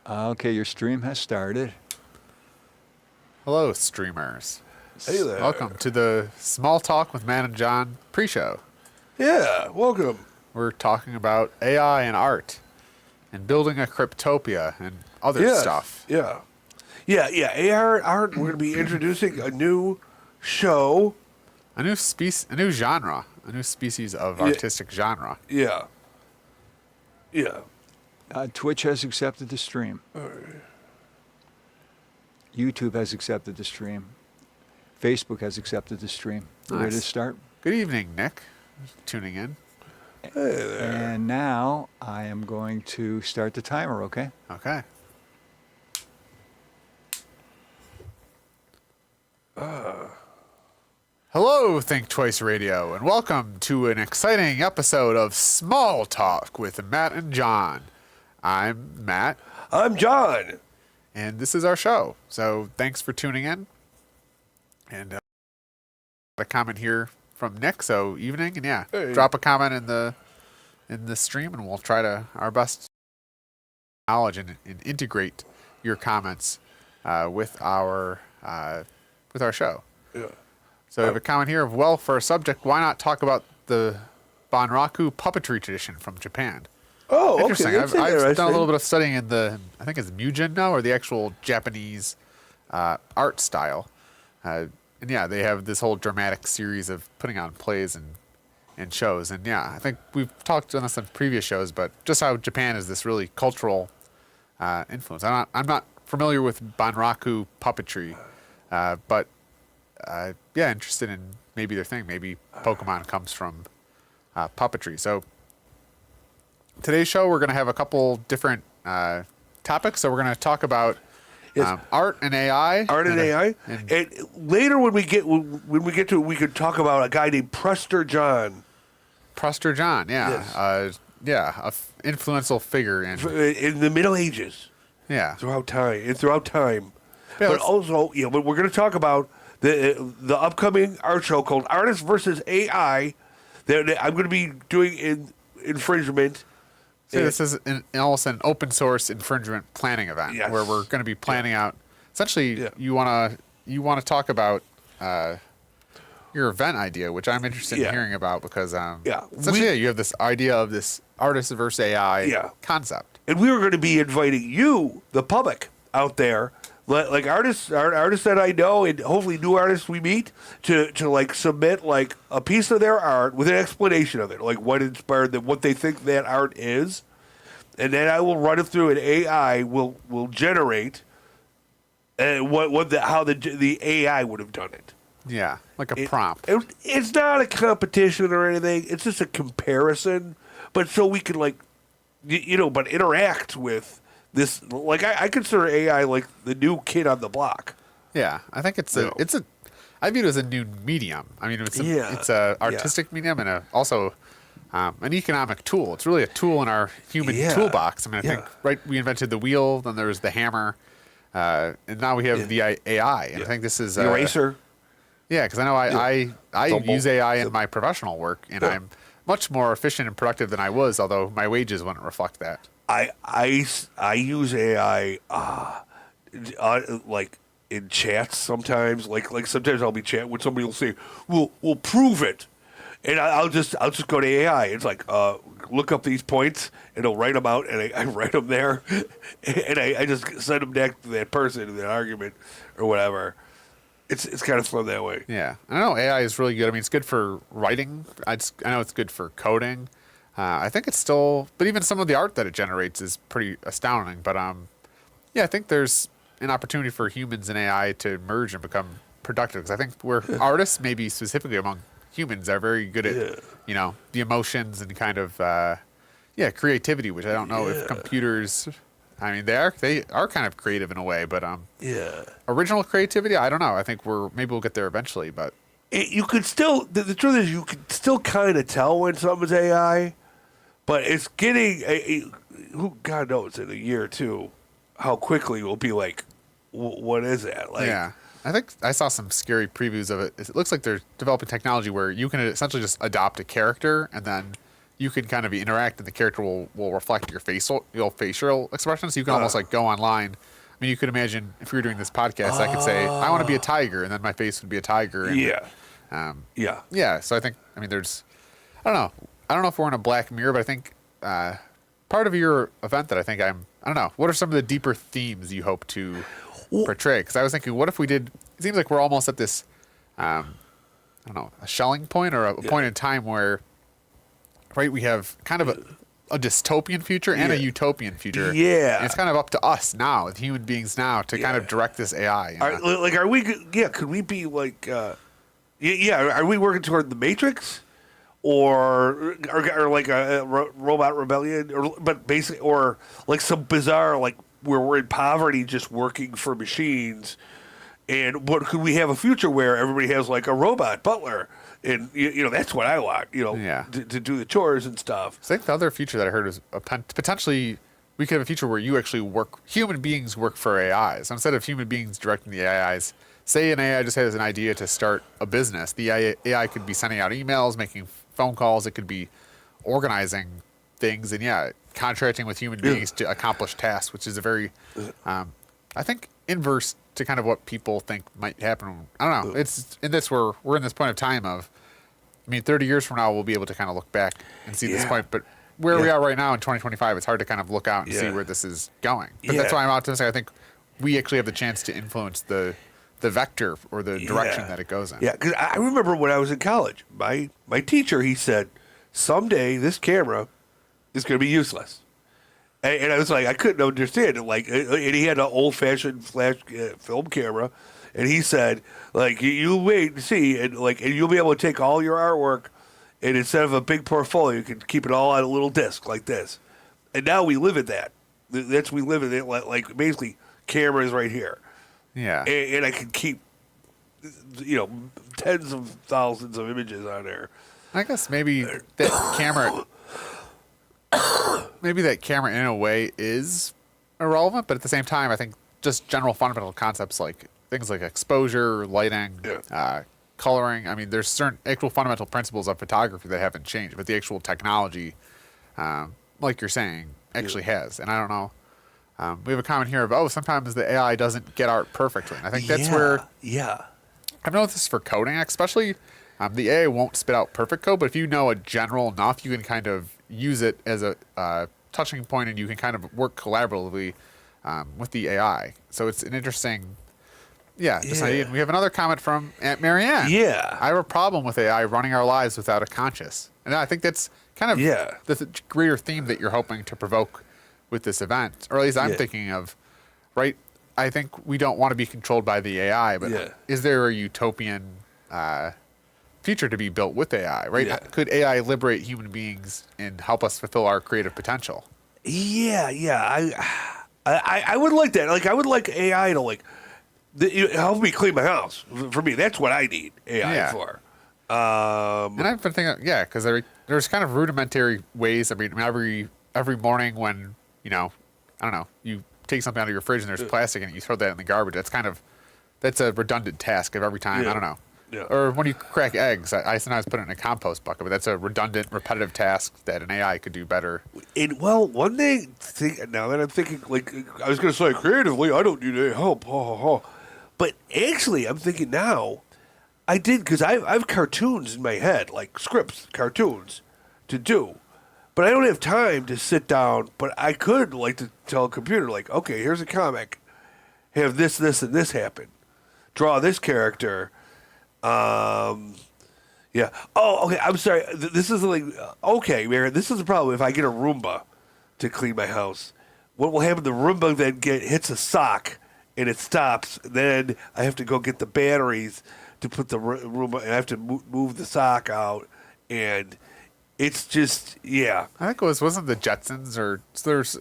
Okay, your stream has started. Hello, streamers. Hey there. Welcome to the Smalltalk with Matt and John pre-show. Yeah, welcome. We're talking about AI and art and building a Cryptopia and other Yes, stuff. Yeah. AR art. We're going to be introducing a new show. A new genre, a new species of artistic genre. Yeah. Twitch has accepted the stream. YouTube has accepted the stream. Facebook has accepted the stream. Nice. Ready to start? Good evening, Nick. Tuning in. Hey there. And now I am going to start the timer, okay? Okay. Hello, Think Twice Radio, and welcome to an exciting episode of Small Talk with Matt and John. I'm Matt, I'm John. and this is our show. So thanks for tuning in. And a comment here from Nick. So evening, and Hey. drop a comment in the stream, and we'll try to our best knowledge and integrate your comments with our show. Yeah. So we have a comment here of, well, for a subject, why not talk about the Banraku puppetry tradition from Japan? Oh, Interesting. okay. That's I've interesting. done a little bit of studying in I think it's Mujin now, or the actual Japanese art style. And yeah, they have this whole dramatic series of putting on plays and shows. And yeah, I think we've talked on this on previous shows, but just how Japan is this really cultural influence. I'm not familiar with Banraku puppetry, but yeah, interested in maybe their thing. Maybe Pokemon comes from puppetry. So today's show, we're going to have a couple different topics. So we're going to talk about art and AI. Art and AI. And later, when we get to it, we could talk about a guy named Prester John. Prester John, yeah. Yes. Influential figure in In the Middle Ages, yeah. throughout time. Yeah, But let's- also, but we're going to talk about the upcoming art show called Artists versus AI. That I'm going to be doing infringement. So this is almost an open source infringement planning event Yes. where we're going to be planning out. Essentially, Yeah. you want to talk about your event idea, which I'm interested in Yeah. hearing about because Yeah. essentially you have this idea of this artist versus AI Yeah. concept. And we were going to be inviting you, the public, out there, like artists that I know, and hopefully new artists we meet, to like submit like a piece of their art with an explanation of it, like what inspired them, what they think that art is, and then I will run it through, and AI will generate, how the AI would have done it. Yeah, like a prompt. It's not a competition or anything. It's just a comparison, but so we can but interact with this. Like I consider AI like the new kid on the block. Yeah, I think it's No. I view it as a new medium. I mean, it's a artistic medium and also an economic tool. It's really a tool in our human toolbox. I mean, I think we invented the wheel, then there was the hammer, and now we have the AI. And I think this is The eraser. Yeah, because I know I use AI in my professional work, and I'm much more efficient and productive than I was, although my wages wouldn't reflect that. I use AI like in chats sometimes. Like sometimes I'll be chatting with somebody will say, "We'll prove it," and I'll just go to AI. It's like look up these points, and it'll write them out, and I write them there, and I just send them back to that person in that argument or whatever. It's kind of fun that way. Yeah, I know AI is really good. I mean, it's good for writing. I know it's good for coding. I think it's still, but even some of the art that it generates is pretty astounding. But yeah, I think there's an opportunity for humans and AI to merge and become productive. Because I think we're artists, maybe specifically among humans, are very good at the emotions and kind of creativity, which I don't know if computers. I mean, they are kind of creative in a way, but original creativity, I don't know. I think maybe we'll get there eventually, but You could still the truth is you could still kind of tell when something's AI, but it's getting who God knows in a year or two how quickly we'll be like, what is that? Like, yeah. I think I saw some scary previews of it. It looks like they're developing technology where you can essentially just adopt a character and then you can kind of interact, and the character will reflect your facial expressions. So you can almost like go online. I mean, you could imagine if we were doing this podcast, I could say I want to be a tiger, and then my face would be a tiger. And, yeah. So I mean, there's, I don't know if we're in a Black Mirror, but I think part of your event that I don't know, what are some of the deeper themes you hope to portray? Because I was thinking, what if we did? It seems like we're almost at this, I don't know, a Schelling point or a point in time where, right, we have kind of a dystopian future and a utopian future. Yeah. And it's kind of up to us now, the human beings now, to kind of direct this AI. Are we? Yeah, could we be like? Are we working toward the Matrix, or like a robot rebellion, but basically, or like some bizarre like where we're in poverty, just working for machines? And what could we have a future where everybody has like a robot butler, and that's what I want, to do the chores and stuff. I think the other future that I heard was potentially we could have a future where you actually human beings work for AIs. So instead of human beings directing the AIs, say an AI just has an idea to start a business, the AI could be sending out emails, making phone calls, it could be organizing things, and contracting with human beings to accomplish tasks, which is a very, I think, inverse to kind of what people think might happen. I don't know. It's in this we're in this point of time of, I mean, 30 years from now we'll be able to kind of look back and see this point, but where we are right now in 2025, it's hard to kind of look out and see where this is going. But that's why I'm optimistic. I think we actually have the chance to influence the vector or the direction that it goes in. Yeah, because I remember when I was in college, my teacher, he said, someday this camera is going to be useless. And I was like, I couldn't understand it. Like, and he had an old-fashioned flash film camera, and he said, like, you wait and see, and you'll be able to take all your artwork, and instead of a big portfolio, you can keep it all on a little disc like this. And now we live in that. We live in it. Like basically, camera is right here. Yeah. And I can keep, tens of thousands of images on there. I guess maybe that camera. Maybe that camera in a way is irrelevant, but at the same time, I think just general fundamental concepts like things like exposure, lighting, coloring. I mean, there's certain actual fundamental principles of photography that haven't changed, but the actual technology, like you're saying, actually has. And I don't know. We have a comment here of, sometimes the AI doesn't get art perfectly. And I think that's where I've noticed this for coding, especially the AI won't spit out perfect code, but if you know a general enough, you can kind of use it as a touching point, and you can kind of work collaboratively with the AI. So it's an interesting, idea. And we have another comment from Aunt Marianne. Yeah. I have a problem with AI running our lives without a conscience. And I think that's kind of the greater theme that you're hoping to provoke with this event, or at least I'm thinking of, right? I think we don't want to be controlled by the AI, but is there a utopian future to be built with AI, right? Yeah. Could AI liberate human beings and help us fulfill our creative potential? I would like that. Like, I would like AI to help me clean my house. For me, that's what I need AI for. And I've been thinking, because there's kind of rudimentary ways. I mean, every morning when I don't know, you take something out of your fridge and there's plastic in it, you throw that in the garbage. That's a redundant task of every time. I don't know. Yeah. Or when you crack eggs, I sometimes put it in a compost bucket, but that's a redundant, repetitive task that an AI could do better. And one thing, now that I'm thinking, like, I was going to say creatively, I don't need any help. But actually, I'm thinking now, I did, because I have cartoons in my head, like scripts, cartoons to do. But I don't have time to sit down, but I could like to tell a computer, like, okay, here's a comic. Have this, this, and this happen. Draw this character. Oh, okay. I'm sorry. This is like, okay, Mary, this is the problem. If I get a Roomba to clean my house, what will happen? The Roomba then hits a sock and it stops. Then I have to go get the batteries to put the Roomba, and I have to move the sock out. And it's just, I think wasn't the Jetsons, or there's,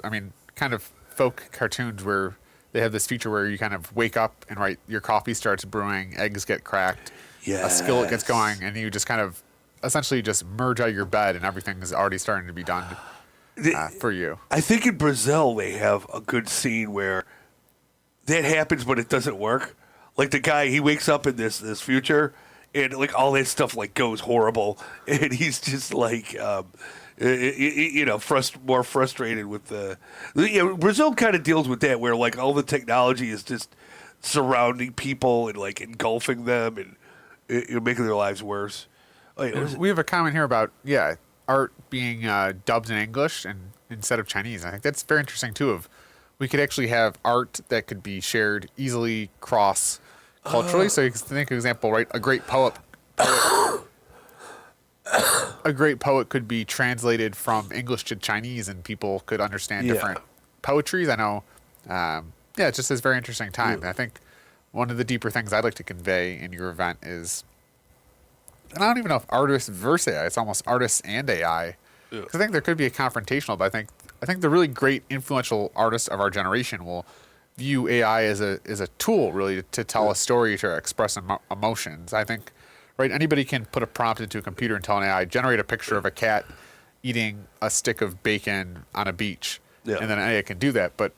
kind of folk cartoons where they have this feature where you kind of wake up and your coffee starts brewing, eggs get cracked. A skillet gets going, and you just kind of essentially just merge out of your bed, and everything is already starting to be done for you. I think in Brazil they have a good scene where that happens, but it doesn't work. Like the guy, he wakes up in this future, and like all that stuff like goes horrible, and he's just like more frustrated with the. Brazil kind of deals with that, where like all the technology is just surrounding people and like engulfing them and making their lives worse. Wait, what was it? We have a comment here about art being dubbed in English and instead of Chinese. I think that's very interesting too. We could actually have art that could be shared easily cross culturally. So you can think, for example, right, a great poet could be translated from English to Chinese, and people could understand different poetries. I know, it just is a very interesting time. And I think one of the deeper things I'd like to convey in your event is, and I don't even know if artists versus AI, it's almost artists and AI. Because I think there could be a confrontational, but I think the really great influential artists of our generation will view AI as a tool really to tell a story, to express emotions. I think, right, anybody can put a prompt into a computer and tell an AI, generate a picture of a cat eating a stick of bacon on a beach. And then an AI can do that. But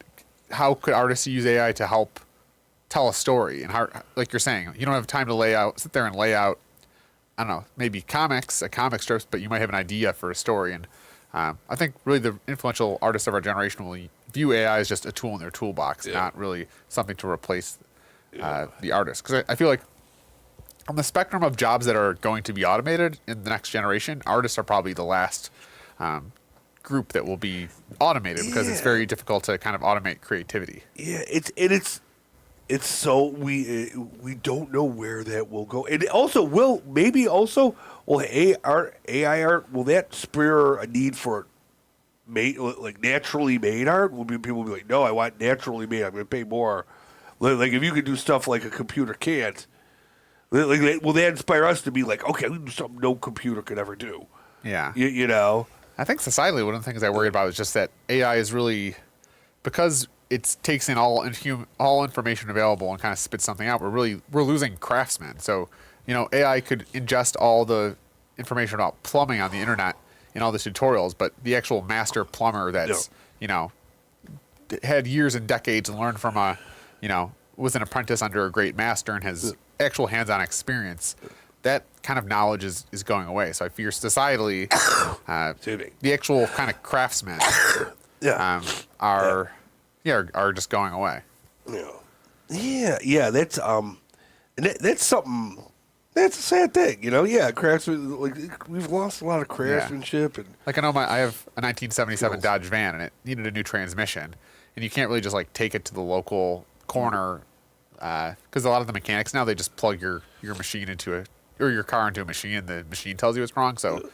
how could artists use AI to help tell a story? And how, like you're saying, you don't have time to sit there and lay out, I don't know, maybe comic strips, but you might have an idea for a story. And I think really the influential artists of our generation will view AI as just a tool in their toolbox, not really something to replace the artist. Because I feel like on the spectrum of jobs that are going to be automated in the next generation, artists are probably the last group that will be automated because it's very difficult to kind of automate creativity. Yeah, it's so we don't know where that will go, and also will AI art, will that spur a need for naturally made art? Will people be like, no, I want naturally made. I'm going to pay more. Like if you can do stuff like a computer can't, like will that inspire us to be like, okay, we can do something no computer could ever do? Yeah, you know. I think societally, one of the things I worry about is just that AI is really, because it takes in all information available and kind of spits something out. We're losing craftsmen. So, AI could ingest all the information about plumbing on the internet in all the tutorials, but the actual master plumber that's had years and decades and learned from was an apprentice under a great master and has actual hands-on experience, that kind of knowledge is going away. So I fear societally, the actual kind of craftsmen are just going away. Yeah. That's that's something. That's a sad thing, craftsmen, like we've lost a lot of craftsmanship and like I have a 1977 Dodge van and it needed a new transmission, and you can't really just like take it to the local corner because a lot of the mechanics now, they just plug your machine or your car into a machine and the machine tells you it's wrong. So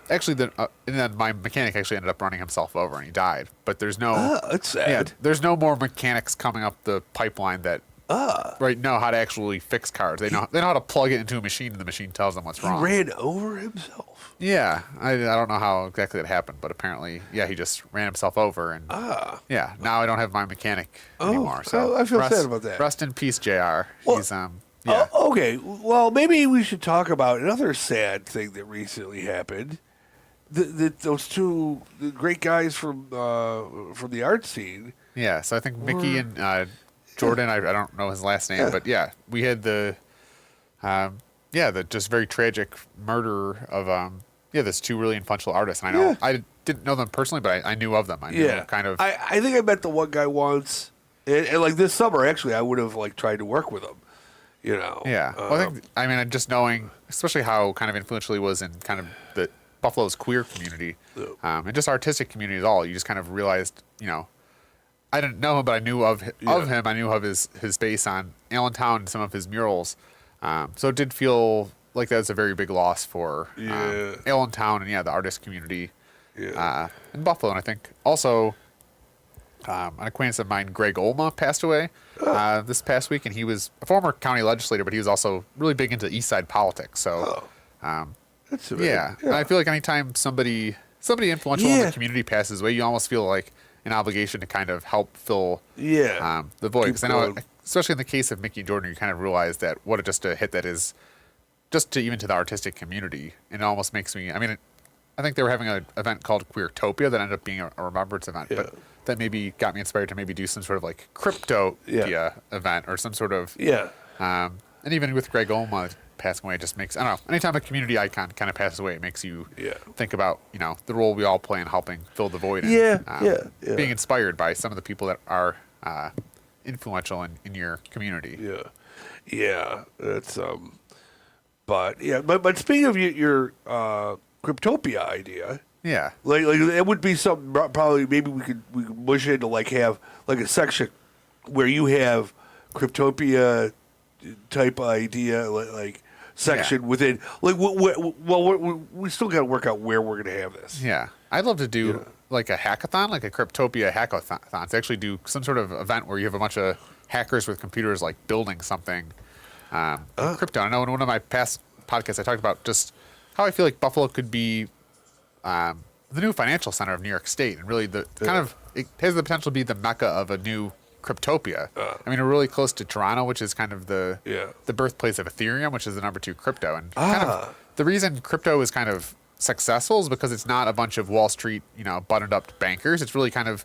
actually, and then my mechanic actually ended up running himself over and he died. But there's no, that's sad. There's no more mechanics coming up the pipeline that know how to actually fix cars. They know how to plug it into a machine and the machine tells them what's wrong. He ran over himself. Yeah, I don't know how exactly that happened, but apparently, he just ran himself over, and now I don't have my mechanic anymore. So I feel sad about that. Rest in peace, JR. Well, He's okay, well maybe we should talk about another sad thing that recently happened. Those two great guys from the art scene. Yeah, so I think Mickey and Jordan. I don't know his last name, but we had the just very tragic murder of there's two really influential artists. And I know I didn't know them personally, but I knew of them. I knew them kind of. I think I met the one guy once, and like this summer actually, I would have like tried to work with him. Yeah. Well, I mean, just knowing, especially how kind of influential he was in kind of the Buffalo's queer community, and just artistic community at all. You just kind of realized, I didn't know him, but I knew of him. I knew of his space on Allentown and some of his murals. So it did feel like that was a very big loss for Allentown and the artist community in Buffalo. And I think also an acquaintance of mine, Greg Olma, passed away this past week, and he was a former county legislator, but he was also really big into East Side politics. So that's and I feel like anytime somebody influential in the community passes away, you almost feel like an obligation to kind of help fill the void. Because I know, especially in the case of Mickey and Jordan, you kind of realize that what just a hit that is, just to even to the artistic community. And it almost makes me, I think they were having an event called Queertopia that ended up being a remembrance event, but that maybe got me inspired to maybe do some sort of like Cryptopia event or some sort of, and even with Greg Olma passing away just makes, I don't know, anytime a community icon kind of passes away, it makes you Yeah. think about, the role we all play in helping fill the void. And, Yeah. being inspired by some of the people that are influential in your community. Yeah. That's but speaking of your Cryptopia idea, Yeah. like it would be something probably maybe we could push it to like have like a section where you have Cryptopia type idea like section within like we still got to work out where we're gonna have this. Yeah. I'd love to do like a hackathon, like a Cryptopia hackathon. To actually do some sort of event where you have a bunch of hackers with computers like building something in crypto. I know in one of my past podcasts I talked about just how I feel like Buffalo could be the new financial center of New York State, and really it has the potential to be the mecca of a new Cryptopia. I mean, we're really close to Toronto, which is kind of the birthplace of Ethereum, which is the number 2 crypto. And kind of the reason crypto is kind of successful is because it's not a bunch of Wall Street, buttoned up bankers. It's really kind of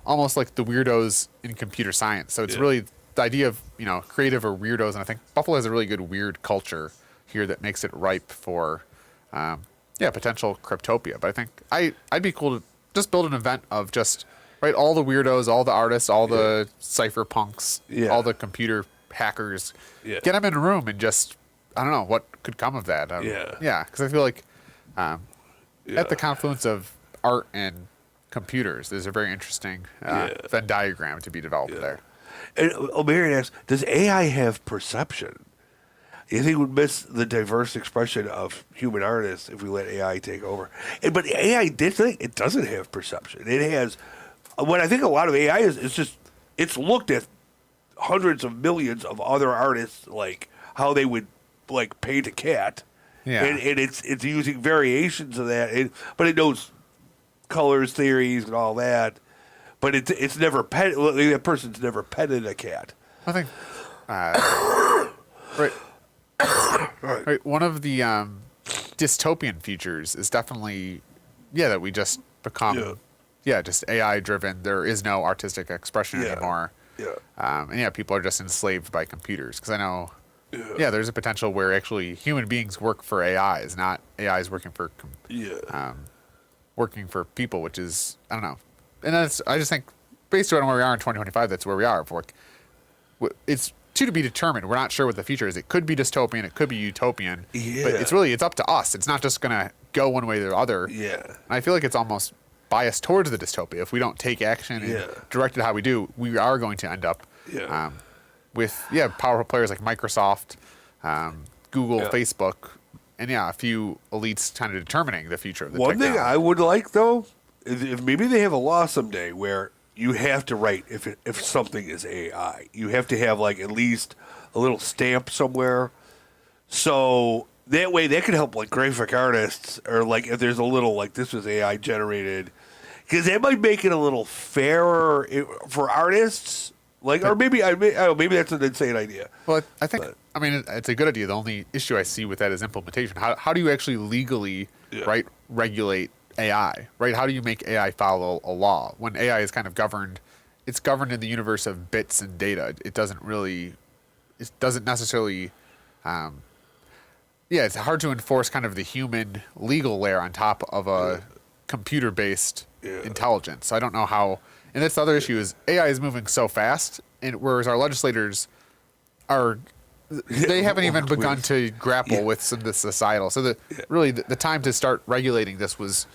almost like the weirdos in computer science. So it's really the idea of, creative or weirdos. And I think Buffalo has a really good weird culture here that makes it ripe for, potential Cryptopia. But I think I'd be cool to just build an event of just, right, all the weirdos, all the artists, all the cypherpunks, all the computer hackers, get them in a room and just, I don't know, what could come of that. Because I feel like at the confluence of art and computers, there's a very interesting Venn diagram to be developed there. And Marion asks, does AI have perception? You think we'd miss the diverse expression of human artists if we let AI take over? But AI it doesn't have perception. It has what I think a lot of AI is just it's looked at hundreds of millions of other artists, like how they would like paint a cat, and it's using variations of that. But it knows colors, theories, and all that. But it's never pet. That person's never petted a cat. I think right. One of the dystopian futures is definitely that we just become just AI driven. There is no artistic expression anymore. And people are just enslaved by computers. Because I know there's a potential where actually human beings work for AIs, not AIs working for working for people, which is, I don't know. And I just think based on where we are in 2025, that's where we are. It's to be determined. We're not sure what the future is. It could be dystopian. It could be utopian. But it's up to us. It's not just going to go one way or the other. And I feel like it's almost biased towards the dystopia. If we don't take action and direct it how we do, we are going to end up with powerful players like Microsoft, Google, Facebook, and a few elites kind of determining the future of the technology. One thing I would like though is if maybe they have a law someday where you have to write if something is AI, you have to have like at least a little stamp somewhere, so that way that could help like graphic artists or like if there's a little like this was AI generated, because that might make it a little fairer for artists. Like, or maybe I don't know, maybe that's an insane idea. Well, I think it's a good idea. The only issue I see with that is implementation. How do you actually legally regulate AI, right? How do you make AI follow a law when AI is kind of governed? It's governed in the universe of bits and data. It doesn't necessarily. It's hard to enforce kind of the human legal layer on top of a computer-based intelligence. So I don't know how. And that's the other issue is AI is moving so fast, and whereas our legislators they haven't even begun to grapple with some of the societal. So the time to start regulating this was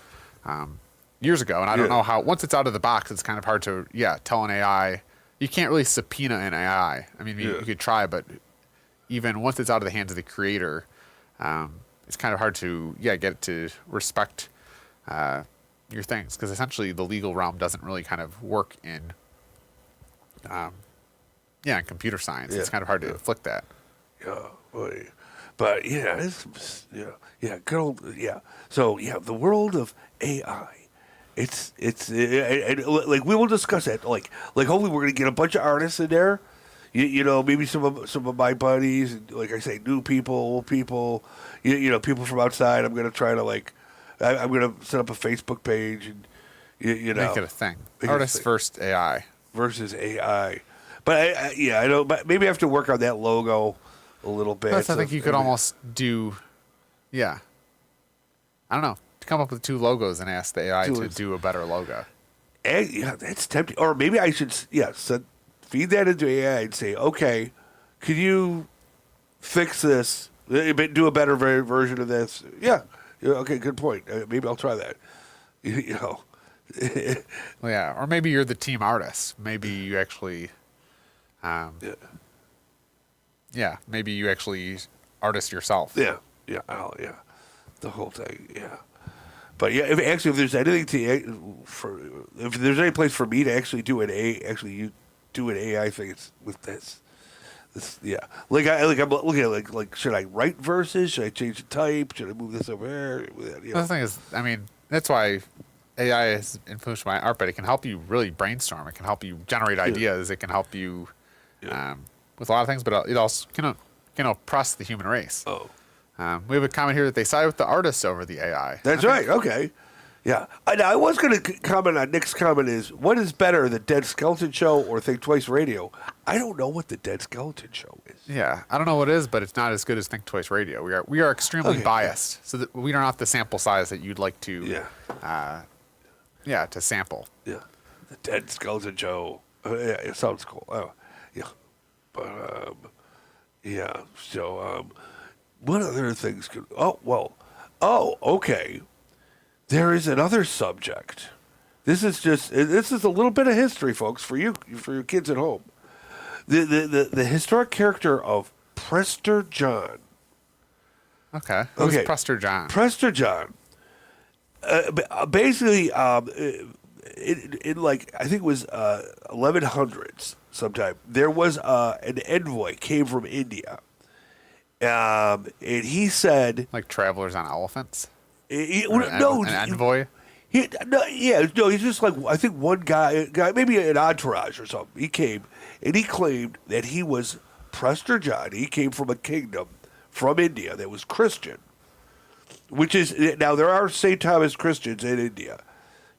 years ago, and I don't know how. Once it's out of the box, it's kind of hard to tell an AI. You can't really subpoena an AI. I mean, you could try, but even once it's out of the hands of the creator, it's kind of hard to get it to respect your things, because essentially the legal realm doesn't really kind of work in in computer science. It's kind of hard to inflict that. But good old So the world of AI, it's like we will discuss it. Like hopefully we're gonna get a bunch of artists in there. Maybe some of my buddies, and like I say, new people, old people, people from outside. I'm gonna try to I'm gonna set up a Facebook page and make it a thing. Artists first AI versus AI. But I don't. But maybe I have to work on that logo a little bit. Plus, I think you could almost do, yeah. I don't know. Come up with 2 logos and ask the AI to do a better logo. And, yeah, that's tempting. Or maybe I should, feed that into AI and say, okay, could you fix this? Do a better version of this? Yeah. Okay, good point. Maybe I'll try that. You know. Well, yeah, or maybe you're the team artist. Maybe you actually, maybe you actually artist yourself. Yeah, the whole thing. Yeah, but yeah, if there's anything if there's any place for me to actually do an AI thing, it's with this. Yeah, I'm looking at like should I write verses? Should I change the type? Should I move this over there? The thing is, I mean, that's why AI has influenced my art, but it can help you really brainstorm. It can help you generate ideas. It can help you with a lot of things, but it also can oppress the human race. Oh. We have a comment here that they side with the artists over the AI. That's right. Okay. Yeah. I was going to comment on Nick's comment is, what is better, the Dead Skeleton Show or Think Twice Radio? I don't know what the Dead Skeleton Show is. Yeah. I don't know what it is, but it's not as good as Think Twice Radio. We are extremely biased, so that we are not the sample size that you'd like to to sample. Yeah. The Dead Skeleton Show. Yeah, it sounds cool. Oh, yeah. But, so, what other things could... okay. There is another subject. This is a little bit of history, folks, for your kids at home. The historic character of Prester John. Okay. Who's Prester John? Prester John. Basically, in like, I think it was 1100s sometime, there was an envoy came from India. And he said... Like travelers on elephants? No, an envoy? He's just like, I think one guy, maybe an entourage or something. He came, and he claimed that he was Prester John. He came from a kingdom from India that was Christian. Which is, now there are St. Thomas Christians in India,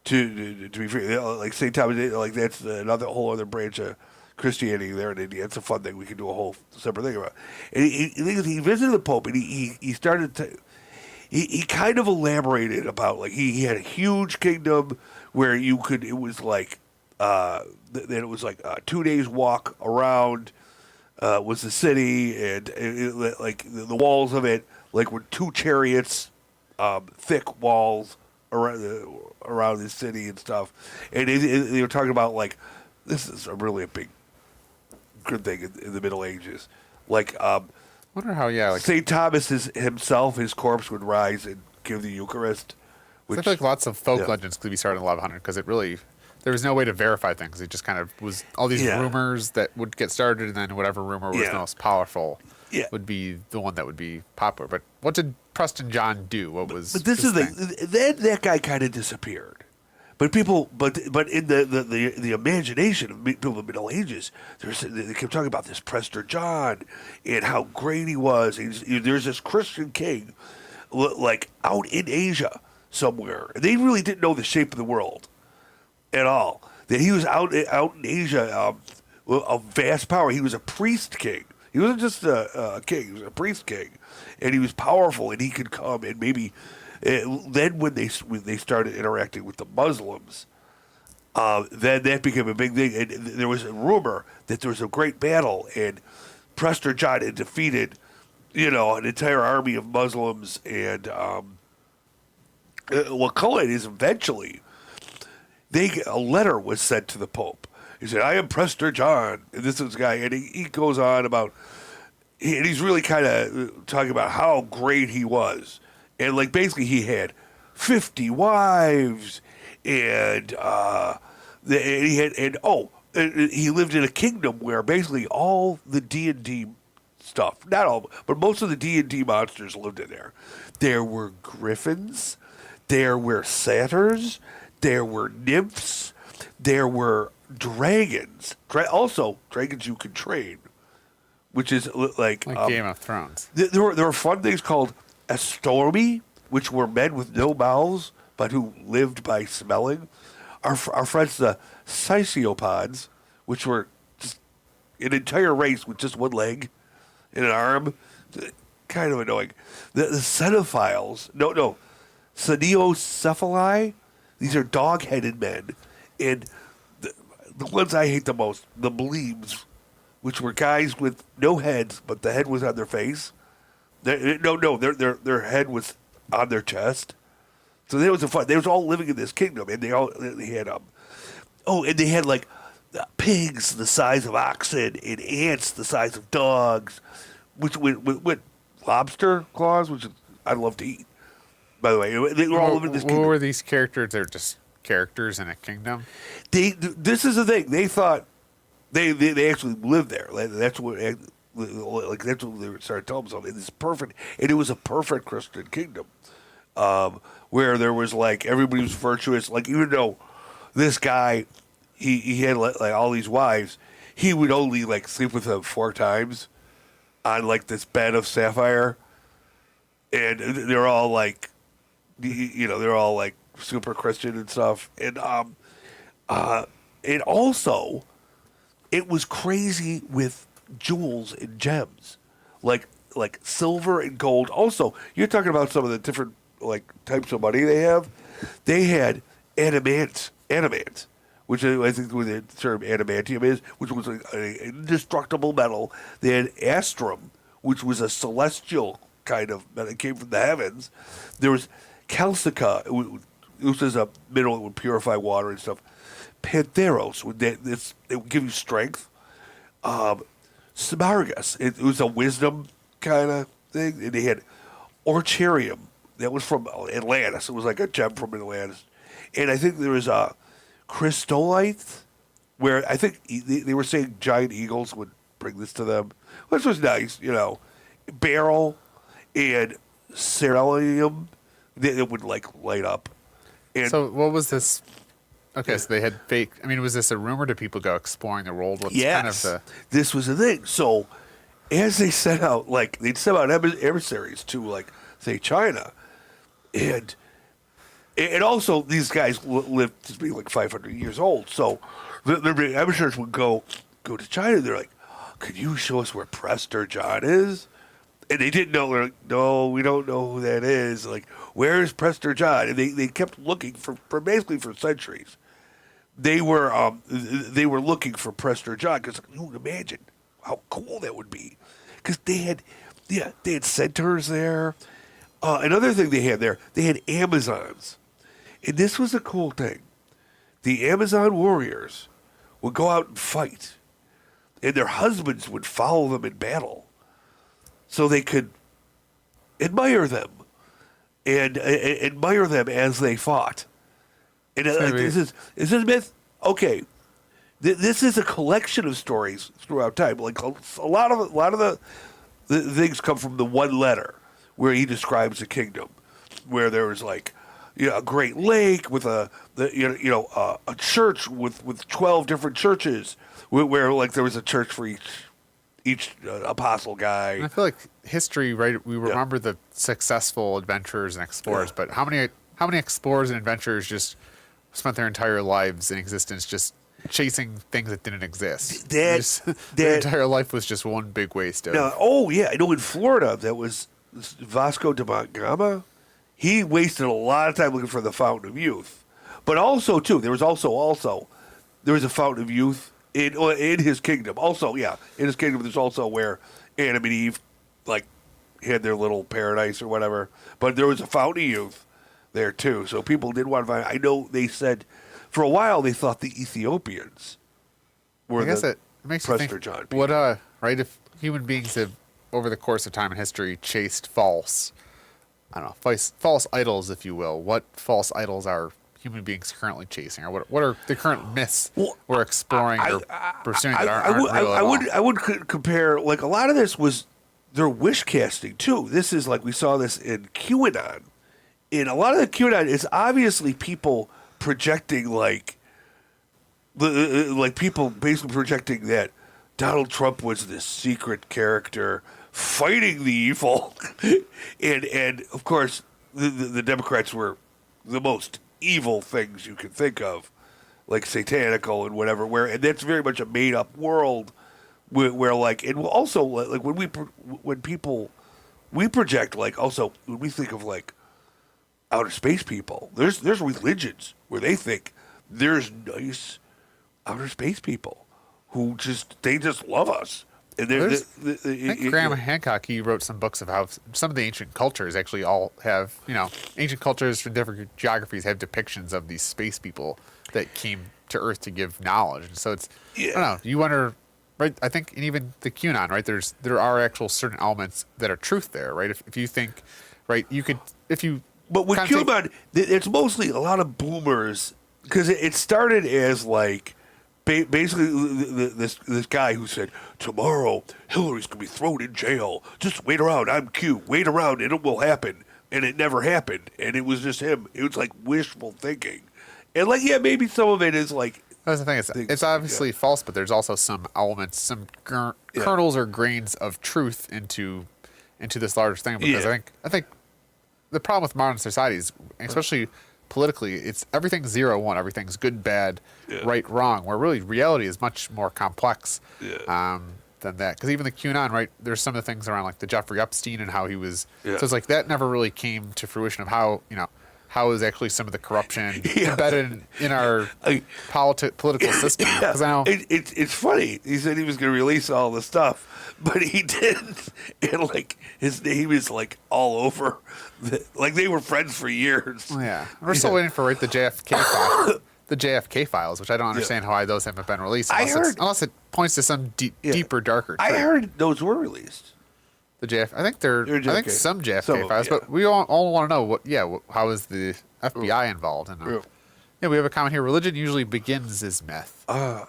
to be fair. Like St. Thomas, like that's another whole other branch of Christianity there in India. It's a fun thing. We can do a whole separate thing about. And he visited the Pope, and he started to... He kind of elaborated about, like, he had a huge kingdom where it was like a 2 days walk around was the city, and like the walls of it, like, were 2 chariots, thick walls around the city and stuff. And they were talking about, like, this is really a big, good thing in the Middle Ages. Like, I wonder how, like St. Thomas himself, his corpse would rise and give the Eucharist. I feel like lots of folk legends could be started in 1100 because there was no way to verify things. It just kind of was all these rumors that would get started, and then whatever rumor was the most powerful would be the one that would be popular. But what did Preston John do? What was? But this is that guy kind of disappeared. But people, but in the imagination of people in the Middle Ages, they kept talking about this Prester John and how great he was. There's this Christian king, like out in Asia somewhere. And they really didn't know the shape of the world at all. That he was out in Asia, of vast power. He was a priest king. He wasn't just a king. He was a priest king, and he was powerful. And he could come and maybe. Then when they started interacting with the Muslims, then that became a big thing. And there was a rumor that there was a great battle, and Prester John had defeated, an entire army of Muslims. And what culminated is eventually a letter was sent to the Pope. He said, "I am Prester John," and this is the guy, and he goes on about, and he's really kind of talking about how great he was. And, like, basically he had 50 wives, and he lived in a kingdom where basically all the D&D stuff, not all, but most of the D&D monsters lived in there. There were griffins, there were satyrs, there were nymphs, there were dragons. Also, dragons you could train, which is like Game of Thrones. There were fun things called Astormi, which were men with no mouths, but who lived by smelling. Our friends, the Cyclopods, which were just an entire race with just one leg, and an arm. Kind of annoying. The Cenophiles, no, Ceneocephali, these are dog-headed men. And the ones I hate the most, the Bleebs, which were guys with no heads, but the head was on their face. Their head was on their chest. So that was fun. They was all living in this kingdom, and they had and they had like pigs the size of oxen and ants the size of dogs, which with lobster claws, which I'd love to eat. By the way, they were all living in this kingdom. What were these characters? They're just characters in a kingdom. This is the thing. They thought they actually lived there. That's what that's what they started telling themselves. It's perfect, and it was a perfect Christian kingdom, where there was like everybody was virtuous. Like even though this guy, he had like all these wives, he would only like sleep with them 4 times on like this bed of sapphire, and they're all like, they're all like super Christian and stuff, and also it was crazy with jewels and gems, like silver and gold. Also, you're talking about some of the different like types of money they have. They had adamant, which I think what the term adamantium is, which was an indestructible metal. They had astrum, which was a celestial kind of metal. It came from the heavens. There was calcica, which is a mineral that would purify water and stuff. Pantheros, it would give you strength. Smaragdus, it was a wisdom kind of thing. And they had orcharium, that was from Atlantis. It was like a gem from Atlantis. And I think there was a crystolite, where I think they were saying giant eagles would bring this to them, which was nice, Beryl and ceruleum that would like light up. And So what was this? Okay, so they had fake. I mean, was this a rumor? Did people go exploring the world? What's kind of the? This was the thing. So as they set out, like they'd send out emissaries to like say China, and also these guys lived to be like 500 years old. So the emissaries would go to China. They're like, "Could you show us where Prester John is?" And they didn't know. They're like, "No, we don't know who that is." Like, where is Prester John? And they kept looking for basically for centuries. They were looking for Prester John because you can imagine how cool that would be, because they had centaurs there. Another thing they had there, they had Amazons, and this was a cool thing. The Amazon warriors would go out and fight, and their husbands would follow them in battle, so they could admire them and admire them as they fought. And is this myth? Okay, this is a collection of stories throughout time. Like a lot of the things come from the one letter where he describes a kingdom, where there was like a great lake with a church with 12 different churches, where like there was a church for each apostle guy. And I feel like history, right? We remember the successful adventurers and explorers, but how many explorers and adventurers just spent their entire lives in existence just chasing things that didn't exist? Their entire life was just one big waste of. I know in Florida that was Vasco da Gama. He wasted a lot of time looking for the Fountain of Youth, but also too there was a Fountain of Youth in his kingdom. Also, in his kingdom, there's also where Adam and Eve like had their little paradise or whatever. But there was a Fountain of Youth there too, so people did want to find. I know they said for a while they thought the Ethiopians were it makes you think, John. What right? If human beings have over the course of time and history chased false idols, if you will, what false idols are human beings currently chasing, or what are the current myths we're exploring or pursuing that aren't real at all? I would compare, like, a lot of this was their wish casting too. This is like we saw this in QAnon. And a lot of the QAnon is obviously people projecting like people basically projecting that Donald Trump was this secret character fighting the evil, and of course the Democrats were the most evil things you can think of, like satanical and whatever. And that's very much a made up world where like, and also like when we project, like, also when we think of like outer space people, there's religions where they think there's nice outer space people who they just love us. And I think Graham Hancock, he wrote some books of how some of the ancient cultures actually all have, ancient cultures from different geographies have depictions of these space people that came to Earth to give knowledge. And so it's, I don't know, you wonder, right? I think, and even the QAnon, right? There are actual certain elements that are truth there, right? If you think, right, you could, if you. But with QAnon, it's mostly a lot of boomers, because it started as like, basically, this guy who said, tomorrow Hillary's going to be thrown in jail. Just wait around. I'm Q. Wait around and it will happen. And it never happened. And it was just him. It was like wishful thinking. And like, yeah, maybe some of it is like. That's the thing. It's obviously false, but there's also some elements, some kernels or grains of truth into this larger thing. Because I think the problem with modern society is, especially politically, it's everything's 0-1, everything's good, bad, right, wrong, where really reality is much more complex than that. Because even the QAnon, right, there's some of the things around like the Jeffrey Epstein and how he was, so it's like that never really came to fruition of how is actually some of the corruption embedded in our political system. Because I know it's funny. He said he was going to release all the stuff, but he didn't. And like his name is like all over. Like they were friends for years. Yeah, we're still waiting for the JFK file, the JFK files, which I don't understand why those haven't been released. Unless it points to some deeper, darker. I heard those were released. The JF, I think some JFK files, but we all want to know how is the FBI involved? And we have a comment here. Religion usually begins as myth. But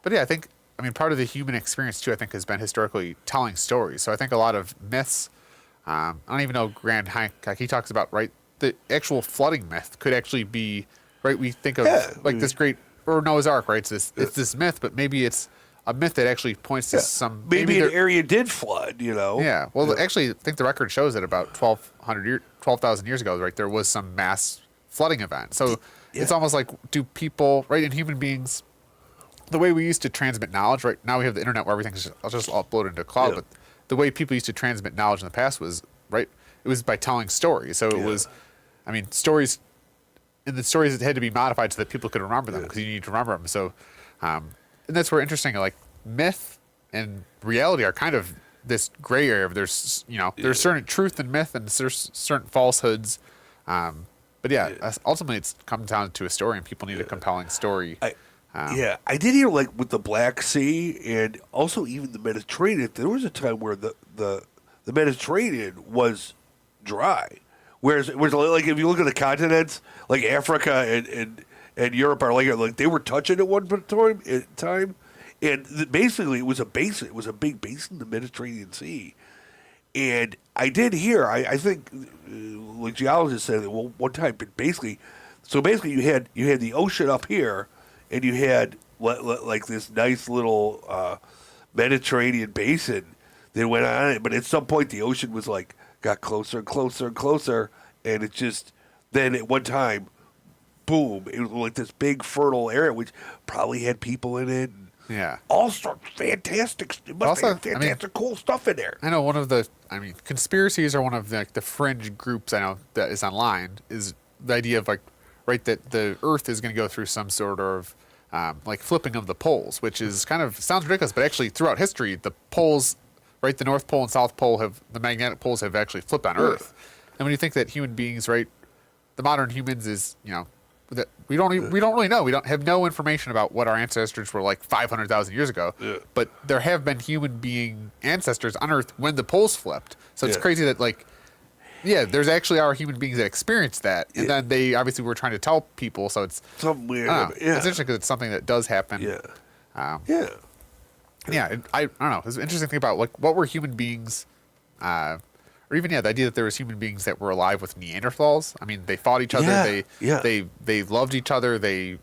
I think, part of the human experience too, I think, has been historically telling stories. So I think a lot of myths. I don't even know Grand Hancock. He talks about the actual flooding myth could actually be we think of this great or Noah's Ark, right? It's this myth, but maybe it's a myth that actually points to some maybe an area did flood, Yeah. Well, actually, I think the record shows that about 12,000 years ago, right, there was some mass flooding event. So it's almost like, do people, right, and human beings, the way we used to transmit knowledge, right now we have the internet where everything's just uploaded into the cloud, but the way people used to transmit knowledge in the past was, right, it was by telling stories. So it was, stories, and the stories had to be modified so that people could remember them because you need to remember them. So, and that's where interesting, like myth and reality are kind of this gray area. There's, there's certain truth in myth and there's certain falsehoods. But ultimately it's come down to a story and people need a compelling story. I did hear like with the Black Sea and also even the Mediterranean, there was a time where the Mediterranean was dry. Whereas like if you look at the continents, like Africa and Europe are like they were touching at one time, and basically it was a basin. It was a big basin, the Mediterranean Sea. And I did hear, I think, like geologists said, well, one time, but basically you had the ocean up here, and you had like this nice little Mediterranean basin that went on it. But at some point, the ocean was like got closer and closer and closer, and it just then at one time, boom! It was like this big fertile area, which probably had people in it. Yeah. All sorts of fantastic, cool stuff in there. I know one of the, conspiracies are one of the fringe groups I know that is online is the idea of that the Earth is going to go through some sort of flipping of the poles, which is sounds ridiculous, but actually throughout history, the poles, right, the North Pole and South Pole the magnetic poles have actually flipped on Earth. And when you think that human beings, right, the modern humans is, that we don't really know. We don't have no information about what our ancestors were like 500,000 years ago. Yeah. But there have been human being ancestors on Earth when the poles flipped. So it's crazy that there's actually our human beings that experienced that, and then they obviously were trying to tell people. So it's something weird. It's interesting because it's something that does happen. Yeah. I don't know. It's interesting to think about what were human beings. Or even the idea that there was human beings that were alive with Neanderthals. They fought each other. They loved each other. But it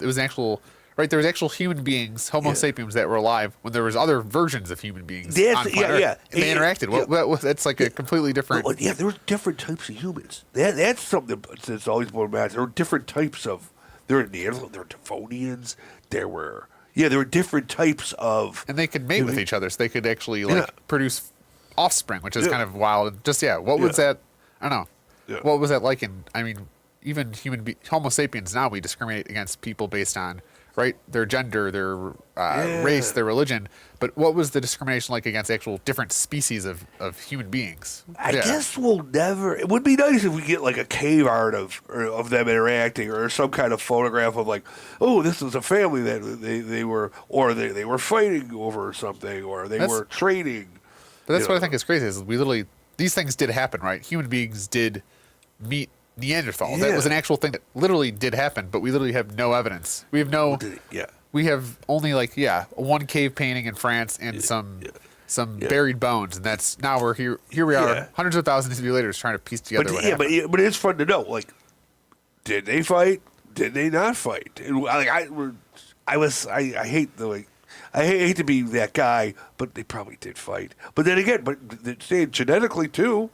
was an actual There was actual human beings, Homo sapiens, that were alive when there was other versions of human beings on planet Earth. And they interacted. That's like a completely different. Well, there were different types of humans. That's something that's always blown my mind. There were different types of. There were Neanderthals. There were Devonians. There were Yeah, there were different types of. And they could mate with each other, so they could actually like Yeah. produce offspring, which is Yeah. kind of wild. Just what was Yeah. that? I don't know. Yeah. What was that like? I mean, even Homo sapiens now, we discriminate against people based on their gender, their race, their religion. But what was the discrimination like against actual different species of human beings? I guess we'll never. It would be nice if we get like a cave art of them interacting, or some kind of photograph of like, oh, this was a family that they were, or they were fighting over something, or they were trading. But that's what I think is crazy. Is these things did happen, right? Human beings did meet Neanderthals. That Yeah. was an actual thing that literally did happen, but we literally have no evidence. We have no. Yeah. We have only one cave painting in France and some buried bones, and that's now we're here. Here we are, Yeah. hundreds of thousands of years later, trying to piece together what happened. But it's fun to know. Like, did they fight? Did they not fight? And, like, I hate the like. I hate to be that guy, but they probably did fight. But then again, saying genetically too,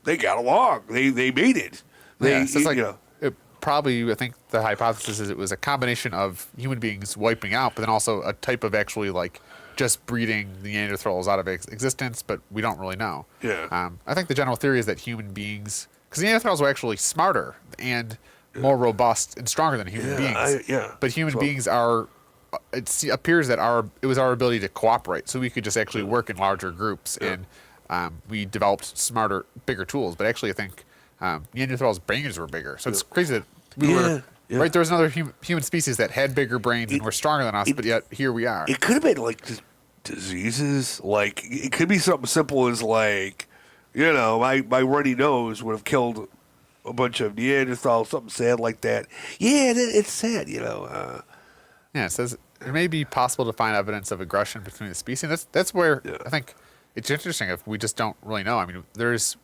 they got along. They made it. So it's like it probably. I think the hypothesis is it was a combination of human beings wiping out, but then also a type of actually like just breeding the Neanderthals out of existence. But we don't really know. Yeah. I think the general theory is that human beings, because Neanderthals were actually smarter and more robust and stronger than human beings. But human beings are. It appears that it was our ability to cooperate, so we could just actually work in larger groups, and we developed smarter, bigger tools. But actually, I think Neanderthals' brains were bigger, so it's crazy that we were right. There was another human species that had bigger brains and were stronger than us, but yet here we are. It could have been like just diseases. Like it could be something simple as like, my runny nose would have killed a bunch of Neanderthals. Something sad like that. Yeah, it's sad. Yeah, it says it may be possible to find evidence of aggression between the species. That's where I think it's interesting if we just don't really know. I mean,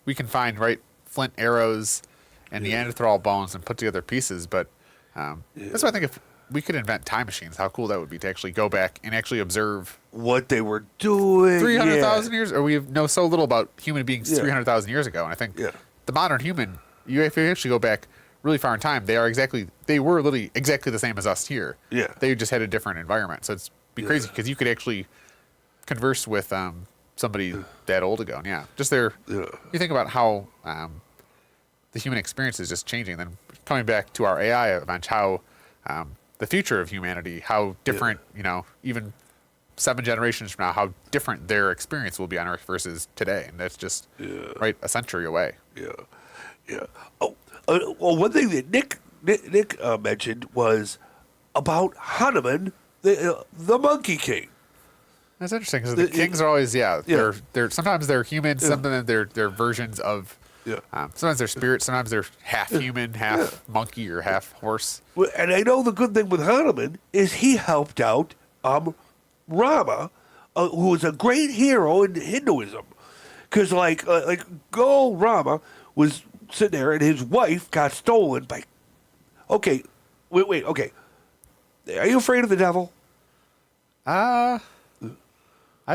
we can find flint arrows and Neanderthal bones and put together pieces, but that's why I think if we could invent time machines, how cool that would be to actually go back and actually observe what they were doing. 300,000 years, or we know so little about human beings 300,000 years ago, and I think the modern human, if you actually go back really far in time, they were literally exactly the same as us here. Yeah. They just had a different environment. So it's crazy because you could actually converse with somebody that old ago. And just you think about how the human experience is just changing. Then coming back to our AI event, how the future of humanity, how different, even 7 generations from now, how different their experience will be on Earth versus today. And that's just a century away. Yeah. Oh, well, one thing that Nick mentioned was about Hanuman, the Monkey King. That's interesting because the kings are always they're sometimes they're humans, sometimes they're versions of sometimes they're spirits, sometimes they're half human, half monkey, or half horse. Well, and I know the good thing with Hanuman is he helped out Rama, who was a great hero in Hinduism, because like Rama was sitting there and his wife got stolen by. Okay, wait. Okay, are you afraid of the devil? I'd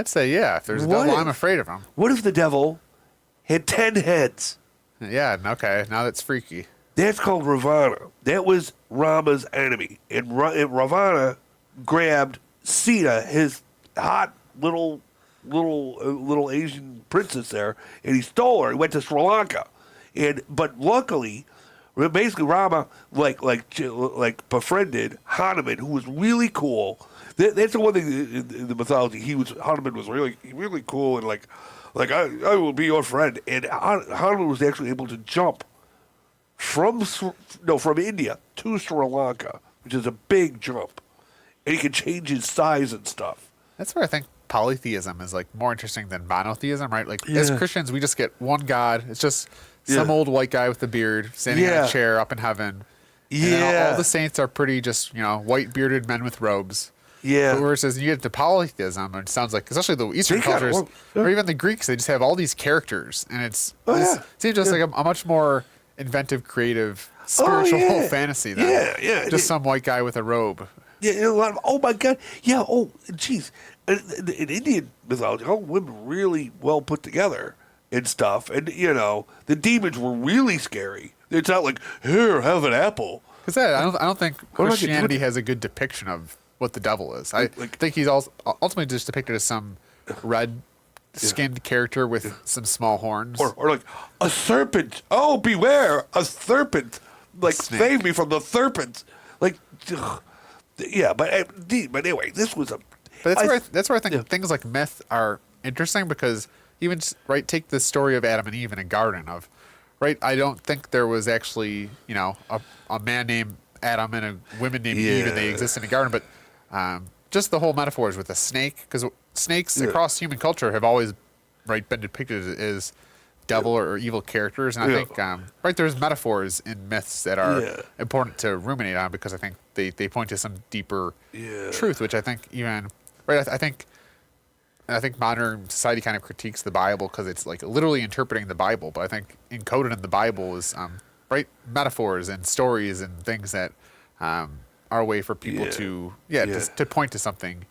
say if there's a devil, I'm afraid of him. What if the devil had 10 heads? Yeah, okay, now that's freaky. That's called Ravana. That was Rama's enemy, and Ravana grabbed Sita, his hot little Asian princess there, and he stole her. He went to Sri Lanka, but luckily, basically Rama like befriended Hanuman, who was really cool. That's the one thing in the mythology. Hanuman was really cool, and like I will be your friend. And Hanuman was actually able to jump from India to Sri Lanka, which is a big jump, and he can change his size and stuff. That's where I think polytheism is more interesting than monotheism, right? As Christians, we just get one God. It's just some old white guy with a beard standing in a chair up in heaven. And then all the saints are pretty just white bearded men with robes. Yeah. But whereas you get to polytheism, it sounds like, especially the Eastern cultures, or even the Greeks, they just have all these characters, and it seems just like a much more inventive, creative, spiritual fantasy than just some white guy with a robe. Yeah, a lot of, oh my God, yeah, oh, jeez. In Indian mythology, all women were really well put together and stuff, and the demons were really scary. It's not like, here, have an apple. Because I don't think Christianity has a good depiction of what the devil is. I Like- think he's also ultimately just depicted as some red-skinned character with some small horns. Or like a serpent. Oh, beware, a serpent! Like Snake. save me from the serpent. Like, ugh. Yeah, but anyway, this was a. But that's where I think things like myth are interesting, because even right, take the story of Adam and Eve in a garden of, right. I don't think there was actually a man named Adam and a woman named Eve, and they exist in a garden. But just the whole metaphors with a snake, because snakes across human culture have always been depicted as devil or evil characters, and I think there's metaphors in myths that are important to ruminate on, because I think they point to some deeper truth, which I think even I think modern society kind of critiques the Bible because it's like literally interpreting the Bible, but I think encoded in the Bible is metaphors and stories and things that are a way for people to just to point to something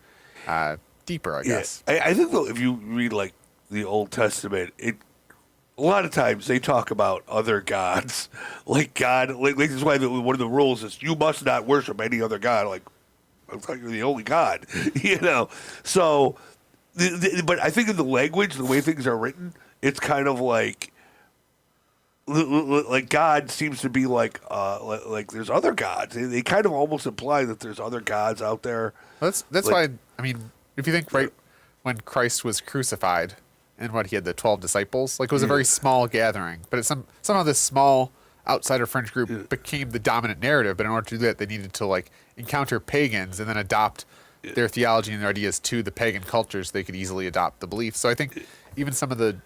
deeper, I guess. I think though, if you read like the Old Testament, a lot of times they talk about other gods, like God. Like this is why one of the rules is you must not worship any other god. Like I thought you're the only God, So, but I think in the language, the way things are written, it's kind of like God seems to be like there's other gods. They kind of almost imply that there's other gods out there. That's why I mean, if you think when Christ was crucified and he had the 12 disciples, like it was a very small gathering, but somehow this small outsider fringe group became the dominant narrative. But in order to do that, they needed to encounter pagans and then adopt their theology and their ideas to the pagan cultures. So they could easily adopt the beliefs. So I think even some of the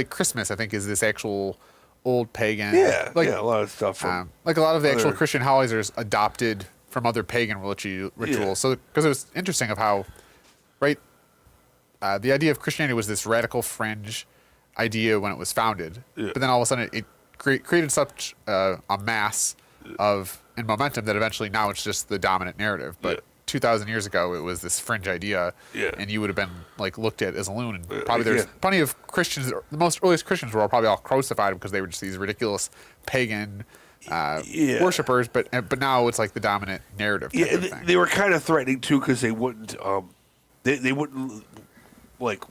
Christmas, I think, is this actual old pagan. A lot of stuff. A lot of the actual Christian holidays are adopted from other pagan rituals. So because it was interesting of how, the idea of Christianity was this radical fringe idea when it was founded, but then all of a sudden it created such a mass and momentum that eventually now it's just the dominant narrative. But 2,000 years ago, it was this fringe idea, and you would have been looked at as a loon. And probably there's plenty of Christians. The most earliest Christians were probably all crucified because they were just these ridiculous pagan worshippers. But now it's like the dominant narrative. They were kind of threatening too because they wouldn't they wouldn't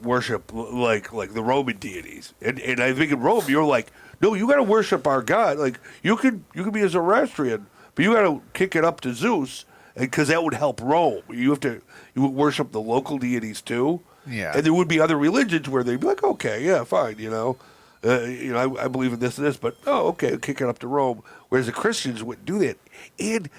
worship like the Roman deities. And I think in Rome you're like, no, you got to worship our God. Like you can be a Zoroastrian, but you got to kick it up to Zeus. Because that would help Rome. You would worship the local deities too. Yeah. And there would be other religions where they'd be like, okay, yeah, fine, I believe in this and this, but okay, kick it up to Rome. Whereas the Christians wouldn't do that. And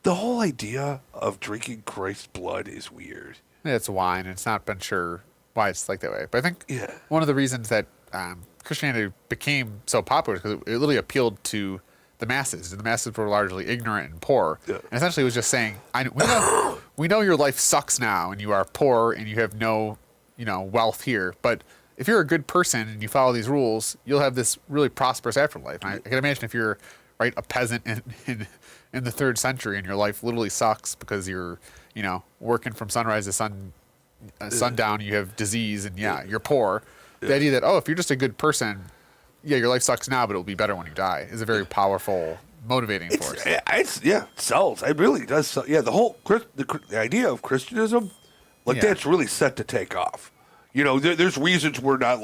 the whole idea of drinking Christ's blood is weird. Yeah, it's wine. It's not been sure why it's like that way. But I think one of the reasons that Christianity became so popular is because it literally appealed to the masses, and the masses were largely ignorant and poor. And essentially it was just saying, we know your life sucks now and you are poor and you have no, wealth here. But if you're a good person and you follow these rules, you'll have this really prosperous afterlife. And I can imagine if you're a peasant in the 3rd century and your life literally sucks because you're, working from sunrise to sundown, you have disease and you're poor. The idea that, if you're just a good person, your life sucks now, but it'll be better when you die, is a very powerful motivating force. It sells. It really does sell. Yeah, the whole the idea of Christianism, that's really set to take off. There's reasons we're not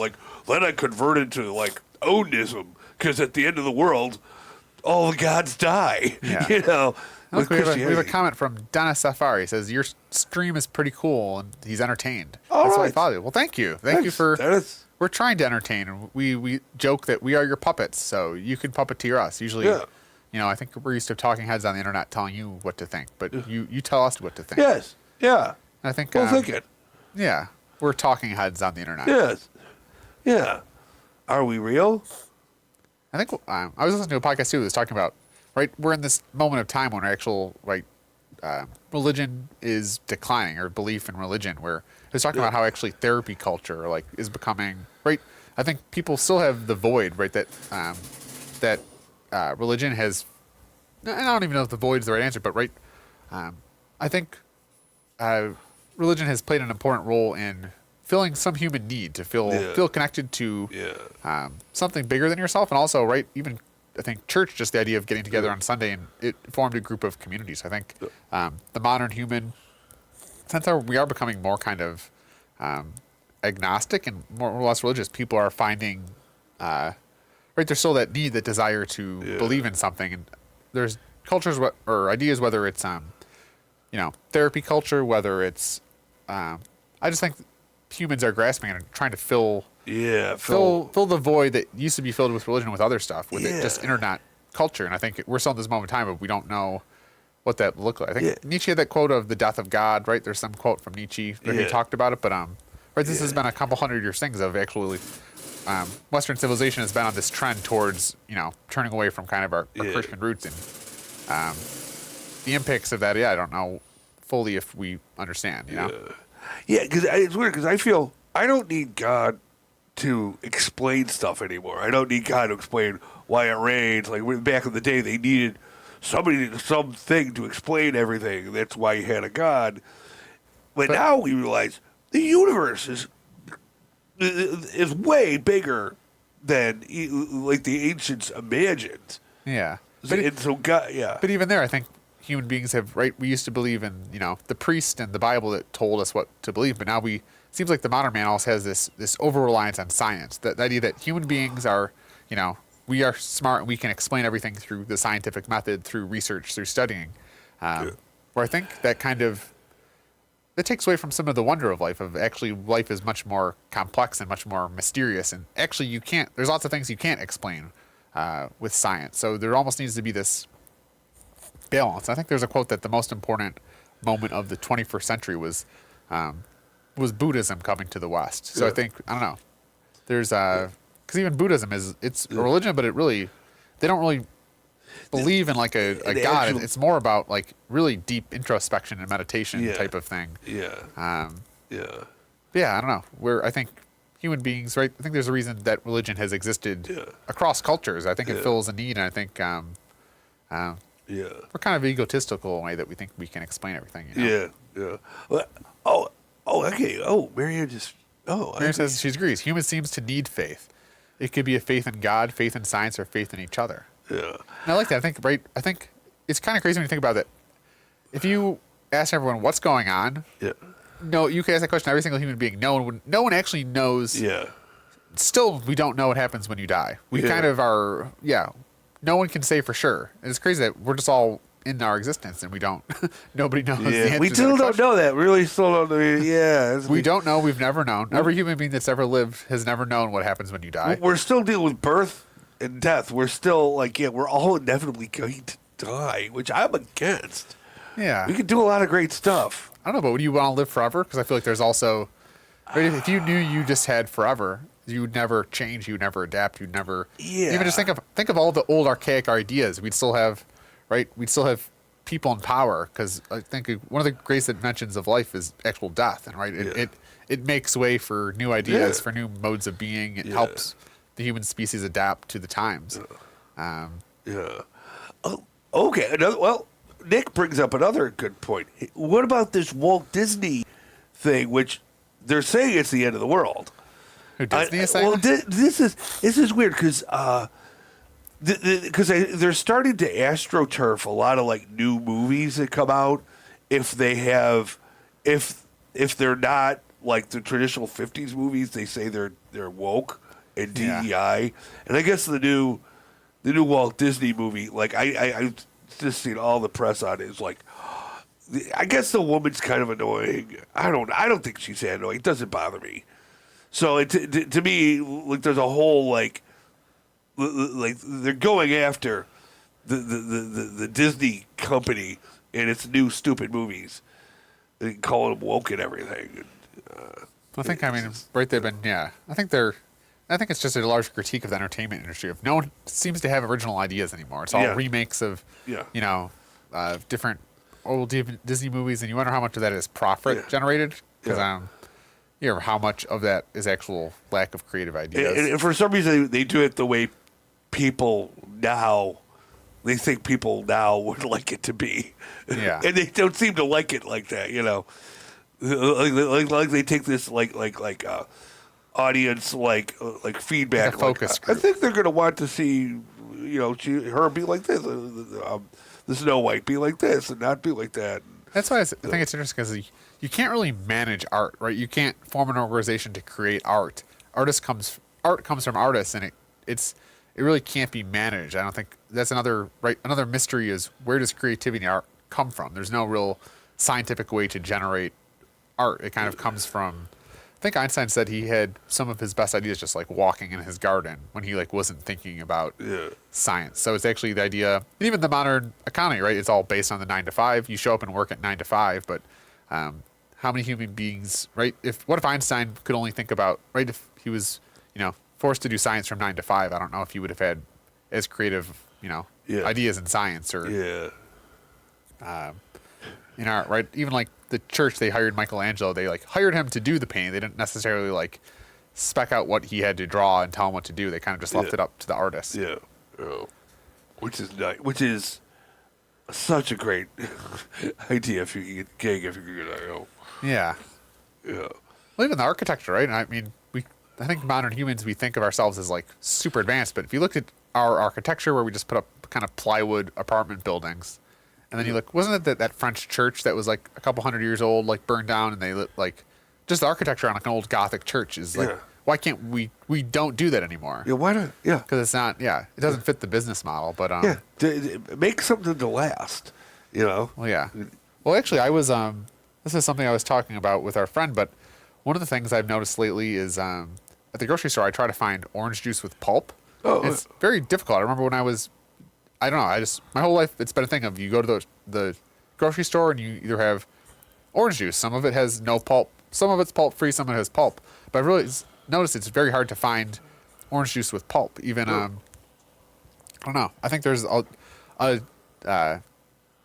then I converted to onism, because at the end of the world, all the gods die. Yeah. We have a comment from Donna Safari. He says, your stream is pretty cool, and he's entertained. All That's right. why I follow you. Well, thank you. Thank you for... We're trying to entertain, and we joke that we are your puppets, so you can puppeteer us. Usually, I think we're used to talking heads on the internet telling you what to think, but you tell us what to think. Yes. Yeah. And I think... think it. Yeah. We're talking heads on the internet. Yes. Yeah. Are we real? I think I was listening to a podcast, too, that was talking about, we're in this moment of time when our actual, religion is declining, or belief in religion, where it was talking about how actually therapy culture is becoming I think people still have the void that religion has. I don't even know if the void is the right answer, but I think religion has played an important role in filling some human need to feel connected to something bigger than yourself, and also even I think church, just the idea of getting together on Sunday, and it formed a group of communities. I think the modern human since we are becoming more kind of agnostic and more or less religious, people are finding right, there's still that need, that desire to believe in something, and there's cultures or ideas, whether it's therapy culture, whether it's I just think humans are grasping and trying to fill the void that used to be filled with religion, with other stuff, with it just internet culture. And I think we're still in this moment in time, but we don't know what that would look like. I think Nietzsche had that quote of the death of God, right? There's some quote from Nietzsche where he talked about it, but right, this has been a couple 100 years things of actually Western civilization has been on this trend towards turning away from kind of our Christian roots, and the impacts of that. I don't know fully if we understand. Because it's weird, because I feel I don't need God to explain stuff anymore. I don't need God to explain why it rains. Like back in the day, they needed something to explain everything. That's why you had a God. But now we realize the universe is way bigger than like the ancients imagined. Yeah. But even there, I think human beings have, right, we used to believe in, the priest and the Bible that told us what to believe, but now seems like the modern man also has this over-reliance on science. The idea that human beings are, we are smart and we can explain everything through the scientific method, through research, through studying. Where I think that takes away from some of the wonder of life, of actually life is much more complex and much more mysterious. And actually there's lots of things you can't explain with science. So there almost needs to be this balance. I think there's a quote that the most important moment of the 21st century was Buddhism coming to the West. So I think, I don't know, there's because even Buddhism it's a religion, but they don't really believe in like a God. It's more about like really deep introspection and meditation type of thing. I don't know. I think human beings, right? I think there's a reason that religion has existed across cultures. I think it fills a need, and I think we're kind of egotistical in a way that we think we can explain everything. Well, okay. Marianne Marianne says she agrees. Human seems to need faith. It could be a faith in God, faith in science, or faith in each other. Yeah. And I like that. I think it's kind of crazy when you think about that. If you ask everyone what's going on, no, you can ask that question to every single human being. No one actually knows. Yeah. Still, we don't know what happens when you die. We kind of are. Yeah. No one can say for sure. And it's crazy that we're just all in our existence and we don't. Nobody knows. The answer we still don't know that. Really, still don't know. We don't know. We've never known. Every human being that's ever lived has never known what happens when you die. We're still dealing with birth and death. We're still we're all inevitably going to die, which I'm against. Yeah. We can do a lot of great stuff. I don't know, but would you want to live forever? Because I feel like there's also, right, if you knew you just had forever, you would never change, you would never adapt, you'd never even just think of all the old archaic ideas. We'd still have, right? We'd still have people in power, because I think one of the greatest inventions of life is actual death, and right, it makes way for new ideas, for new modes of being. It helps the human species adapt to the times. Okay. Nick brings up another good point. What about this Walt Disney thing, which they're saying it's the end of the world? Who, Disney is saying? Well, this is weird because they're starting to astroturf a lot of like new movies that come out if they're not like the traditional 50s movies. They say they're woke and DEI, and I guess the new Walt Disney movie, like I just seen all the press on it. It's like, I guess the woman's kind of annoying. I don't think she's that annoying. It doesn't bother me. So to me, like there's a whole like they're going after the Disney company and its new stupid movies, and calling them woke and everything. Right, they've been I think it's just a large critique of the entertainment industry. Of no one seems to have original ideas anymore. It's all remakes of different old Disney movies, and you wonder how much of that is profit generated, because how much of that is actual lack of creative ideas. And for some reason, they do it the way they think people now would like it to be. Yeah. And they don't seem to like it like that, Like they take this audience feedback. Like a focus group. I think they're going to want to see, her be like this, the Snow White be like this, and not be like that. That's why I think it's interesting, because you can't really manage art, right? You can't form an organization to create art. Art comes from artists, and it really can't be managed. I don't think that's another mystery is where does creativity and art come from? There's no real scientific way to generate art. It kind of comes from, I think Einstein said he had some of his best ideas just like walking in his garden when he like wasn't thinking about science. So it's actually the idea, and even the modern economy, right? It's all based on the 9 to 5. You show up and work at 9 to 5, but how many human beings, right? What if Einstein could only think about, right? If he was, forced to do science from 9 to 5, I don't know if he would have had as creative, ideas in science or in art, right? Even like the church, they hired Michelangelo. They like hired him to do the painting. They didn't necessarily like spec out what he had to draw and tell him what to do. They kind of just left it up to the artist. Yeah. Oh. Which is such a great idea if you can get gig if you can get that. Yeah. Yeah. Well, even the architecture, right? I mean, I think modern humans, we think of ourselves as like super advanced, but if you look at our architecture where we just put up kind of plywood apartment buildings, and then you look, wasn't it that French church that was like a couple hundred years old, like burned down, and they lit like just the architecture on like an old Gothic church is like, why can't we don't do that anymore? Yeah, why not? Yeah. Because it's not, it doesn't fit the business model, but make something to last, Well, yeah. Well, actually, I was this is something I was talking about with our friend, but one of the things I've noticed lately is at the grocery store, I try to find orange juice with pulp. Oh, it's very difficult. I remember when I was, I don't know, my whole life, it's been a thing of you go to the grocery store and you either have orange juice. Some of it has no pulp. Some of it's pulp free. Some of it has pulp. But I've really noticed it's very hard to find orange juice with pulp. Even, I don't know. I think there's a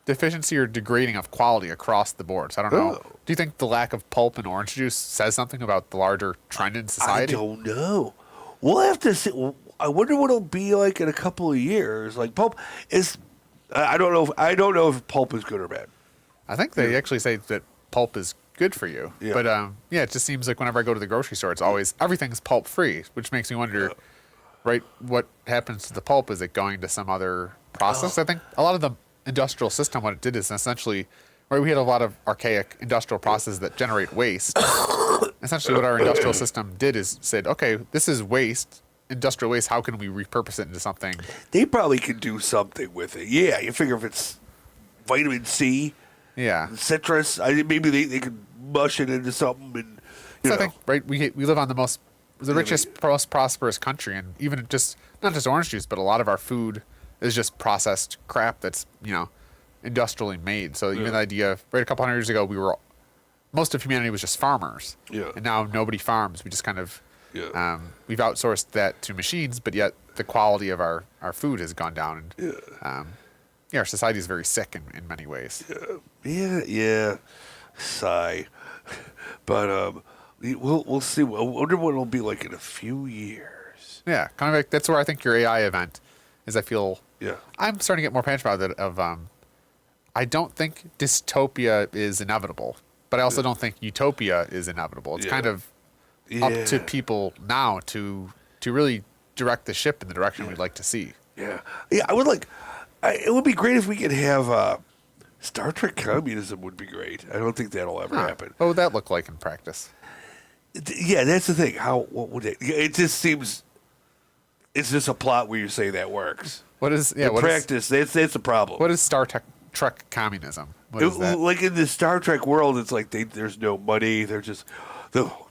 deficiency or degrading of quality across the board. So I don't know. Do you think the lack of pulp in orange juice says something about the larger trend in society? I don't know. We'll have to see. I wonder what it'll be like in a couple of years. Like pulp is, I don't know if pulp is good or bad. I think they actually say that pulp is good for you. Yeah. But it just seems like whenever I go to the grocery store, it's always everything's pulp free, which makes me wonder, right? What happens to the pulp? Is it going to some other process? I think a lot of the industrial system, what it did is essentially, right? We had a lot of archaic industrial processes that generate waste. Essentially, what our industrial system did is said, okay, this is waste. Industrial waste, how can we repurpose it into something? They probably could do something with it. Yeah, you figure if it's vitamin C, citrus, maybe they could mush it into something. And I think, right, we live on the richest, most prosperous country, and even just not just orange juice, but a lot of our food is just processed crap that's industrially made. So even the idea of, right, a couple hundred years ago, most of humanity was just farmers, and now nobody farms. We just kind of we've outsourced that to machines, but yet the quality of our food has gone down. And our society is very sick in many ways. Yeah. Sigh. But we'll see. I wonder what it'll be like in a few years. Yeah, kind of like that's where I think your AI event is. I feel I'm starting to get more passionate about it. I don't think dystopia is inevitable, but I also don't think utopia is inevitable. It's kind of up to people now to really direct the ship in the direction we'd like to see. Yeah. I would like. It would be great if we could have Star Trek communism. Would be great. I don't think that'll ever happen. What would that look like in practice? Yeah, that's the thing. What would it? It just seems. It's just a plot where you say that works. What is in practice? That's the problem. What is Star Trek communism? What is that? Like in the Star Trek world, it's like there's no money. They're just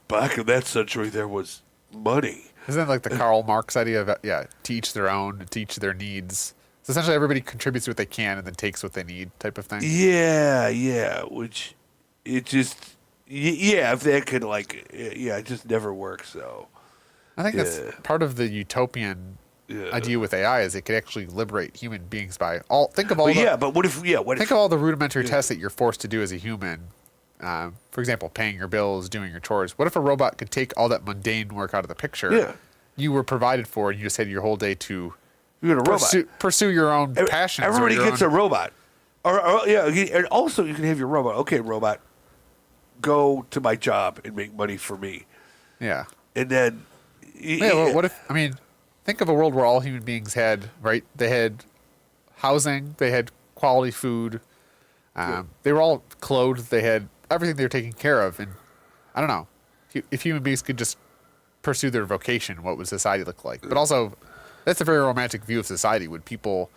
back in that century there was money. Isn't that like the Karl Marx idea of to each their own, to each their needs? So essentially, everybody contributes what they can and then takes what they need, type of thing. Yeah. Which it just if that could it just never works. So I think that's part of the utopian idea with AI is it could actually liberate human beings by all. Think of all. But what if? Think of all the rudimentary tests that you're forced to do as a human. For example, paying your bills, doing your chores. What if a robot could take all that mundane work out of the picture? Yeah. You were provided for, and you just had your whole day to pursue your own passions. Everybody gets a robot. And also you can have your robot. Okay, robot, go to my job and make money for me. Yeah. And then... what if... I mean, think of a world where all human beings had, right? They had housing. They had quality food. They were all clothed. They had everything they're taking care of. And I don't know if human beings could just pursue their vocation, what would society look like? But also, that's a very romantic view of society. Would people,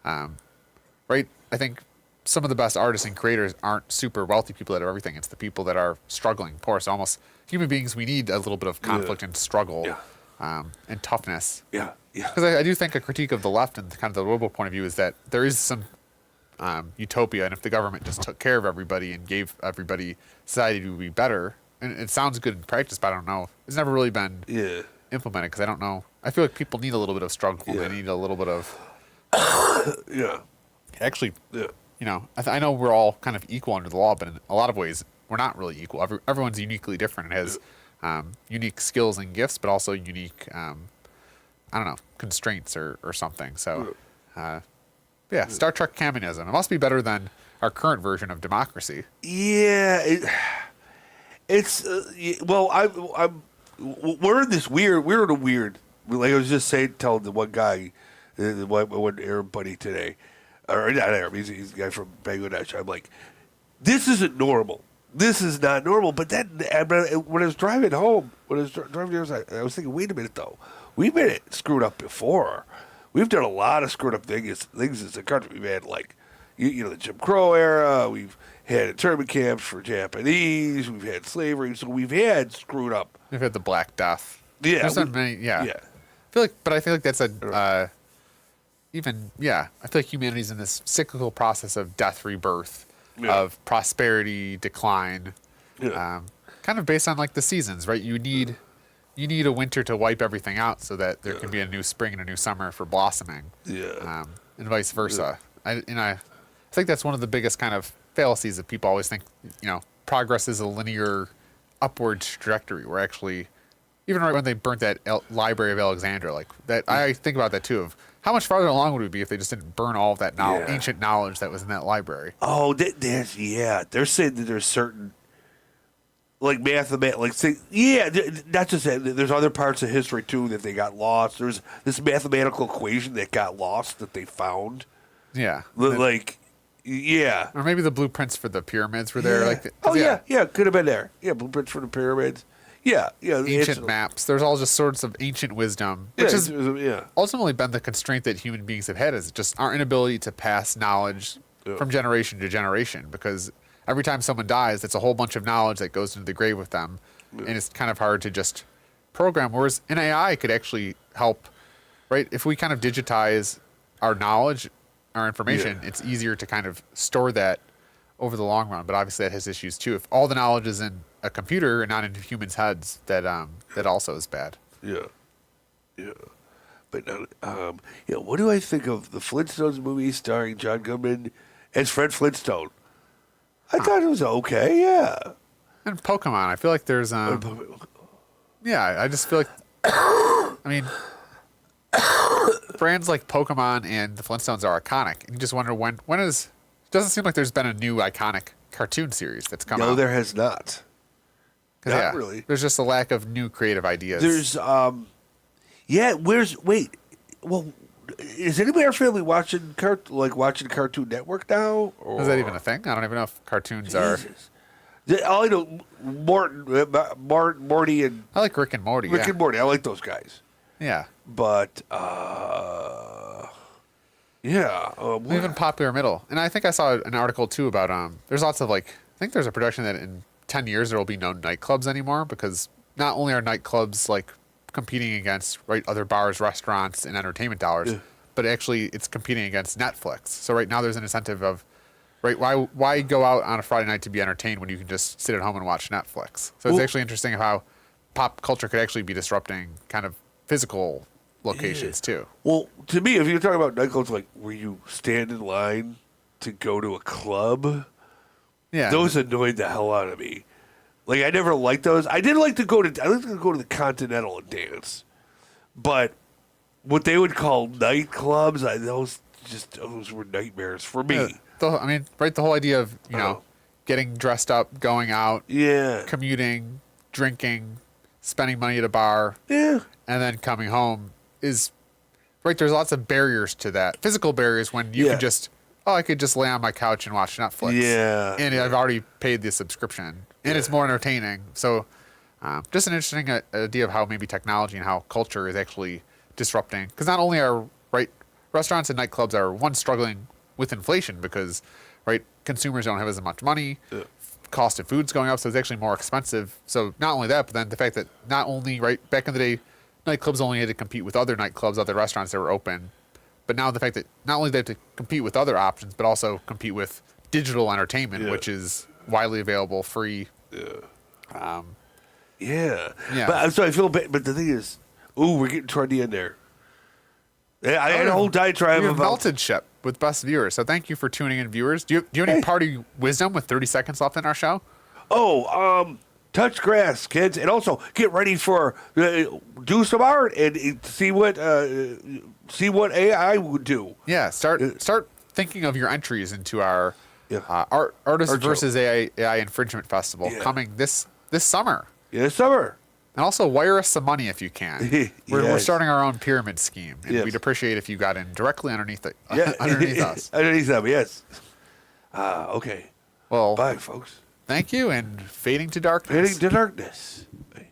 right? I think some of the best artists and creators aren't super wealthy people that have everything. It's the people that are struggling, poor. So almost human beings, we need a little bit of conflict and struggle and toughness. Yeah. Because I do think a critique of the left and kind of the liberal point of view is that there is some utopia, and if the government just took care of everybody and gave everybody society to be better, and it sounds good in practice, but I don't know. It's never really been implemented because I don't know. I feel like people need a little bit of struggle. They need a little bit of actually. You know, I know we're all kind of equal under the law, but in a lot of ways, we're not really equal. Everyone's uniquely different and has unique skills and gifts, but also unique, I don't know, constraints or something. So, Star Trek communism. It must be better than our current version of democracy. Yeah, it's well, we're in this weird. Like I was just telling the one guy, one Arab buddy today. Or not Arab, he's a guy from Bangladesh. I'm like, this isn't normal. This is not normal. But then when I was driving home, I was thinking, wait a minute, though. We've been screwed up before. We've done a lot of screwed up things as a country. We've had, like, the Jim Crow era. We've had internment camps for Japanese. We've had slavery. So we've had screwed up. We've had the Black Death. Yeah. There's not many, I feel like that's a... I feel like humanity's in this cyclical process of death, rebirth, of prosperity, decline, kind of based on like the seasons, right? You need a winter to wipe everything out so that there can be a new spring and a new summer for blossoming, and vice versa. I think that's one of the biggest kind of fallacies that people always think. Progress is a linear upward trajectory. Where actually, even right when they burnt that Library of Alexandria, like that, I think about that too. Of how much farther along would we be if they just didn't burn all of that ancient knowledge that was in that library? Oh, they're saying that there's certain, like mathematics, not just that. There's other parts of history too that they got lost. There's this mathematical equation that got lost that they found. Yeah, or maybe the blueprints for the pyramids were there. Could have been there. Yeah, blueprints for the pyramids. Ancient maps. There's all just sorts of ancient wisdom, which has ultimately been the constraint that human beings have had, is just our inability to pass knowledge from generation to generation. Because every time someone dies, it's a whole bunch of knowledge that goes into the grave with them, and it's kind of hard to just program. Whereas an AI could actually help, right? If we kind of digitize our knowledge, our information, it's easier to kind of store that over the long run. But obviously that has issues too. If all the knowledge is in a computer and not in humans' heads, that also is bad. But what do I think of the Flintstones movie starring John Goodman as Fred Flintstone? I thought it was okay. And Pokemon, I feel like there's I just feel like I mean brands like Pokemon and the Flintstones are iconic, and you just wonder when is. It doesn't seem like there's been a new iconic cartoon series that's come out. No, there has not. Not really. There's just a lack of new creative ideas. There's well, is anybody in our family watching Cartoon Network now? Or? Is that even a thing? I don't even know if cartoons are. All I know, Morty, and I like Rick and Morty. Rick and Morty. I like those guys. Yeah. But even popular middle. And I think I saw an article too about there's lots of I think there's a projection that in 10 years there will be no nightclubs anymore, because not only are nightclubs competing against other bars, restaurants, and entertainment dollars, but actually it's competing against Netflix. So right now there's an incentive of why go out on a Friday night to be entertained when you can just sit at home and watch Netflix. So it's actually interesting how pop culture could actually be disrupting kind of physical locations too. Well, to me, if you're talking about nightclubs, where you stand in line to go to a club, those annoyed the hell out of me. I never liked those. I like to go to the Continental and dance, but what they would call nightclubs, those were nightmares for me. The whole idea of getting dressed up, going out, commuting, drinking, spending money at a bar, and then coming home is there's lots of barriers to that. Physical barriers when you can just oh, I could just lay on my couch and watch Netflix. Yeah. And I've already paid the subscription, and it's more entertaining. So, just an interesting idea of how maybe technology and how culture is actually disrupting. Because not only are restaurants and nightclubs are struggling with inflation because consumers don't have as much money. Cost of food's going up, so it's actually more expensive. So not only that, but then the fact that not only back in the day, nightclubs only had to compete with other nightclubs, other restaurants that were open. But now the fact that not only they have to compete with other options, but also compete with digital entertainment, which is widely available, free. Yeah. Yeah. But so I feel bad. But the thing is, we're getting toward the end there. Yeah, I had a whole diatribe We have about melted ship with best viewers. So thank you for tuning in, viewers. Do you have any party wisdom with 30 seconds left in our show? touch grass, kids, and also get ready for do some art and see what AI would do. Yeah, start thinking of your entries into our artists Art versus AI infringement festival coming this summer. Yeah, this summer. And also wire us some money if you can. We're Yes. starting our own pyramid scheme, and Yes. we'd appreciate if you got in directly underneath it, Yeah. underneath us. Underneath them, yes. Okay. Well, Bye, folks. thank you, and fading to darkness. Heading to darkness. Bye.